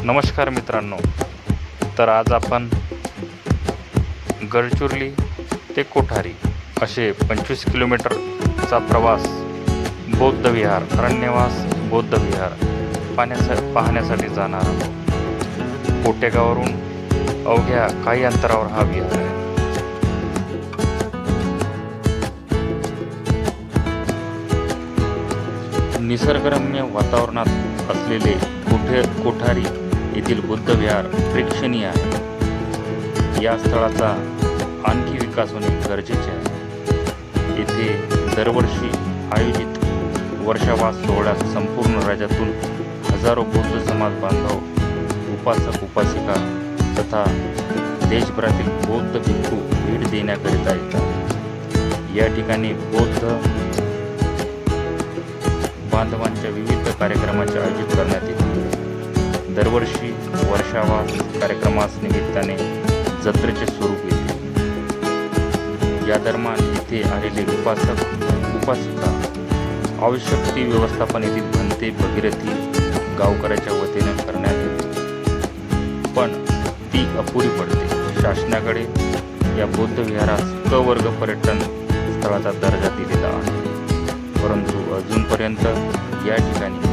नमस्कार मित्रांनो, तर आज आपण गडचिरोली ते कोठारी असे 25 किलोमीटरचा प्रवास बौद्ध विहार अरण्यवास बौद्ध विहार पाहण्यासाठी जाणार आहोत। कोटेगाववरून अवघ्या काही अंतरावर हा विहार आहे। निसर्गरम्य वातावरणात असलेले कोठारी येथील बुद्ध विहार प्रेक्षणीय आहे। या स्थळाचा आणखी विकास होणे गरजेचे आहे। येथे दरवर्षी आयोजित वर्षावास सोहळ्यात संपूर्ण राज्यातून हजारो बौद्ध समाज बांधव, उपासक उपासिका तथा देशभरातील बौद्ध भिक्खू भेट देण्याकरिता येतात। या ठिकाणी बौद्ध बांधवांच्या विविध कार्यक्रमाचे आयोजित करण्यात येते। दरवर्षी वर्षावास कार्यक्रमास निमित्ताने जत्रेचे स्वरूप येते। या दरम्यान येथे आलेले उपासक उपासिका आवश्यक ती व्यवस्थापन येथील भंते भगीरथी गावकऱ्याच्या वतीने करण्यात येते, पण ती अपुरी पडते। शासनाकडे या बौद्ध विहारास क वर्ग पर्यटन स्थळाचा दर्जा दिलेला आहे, परंतु अजूनपर्यंत या ठिकाणी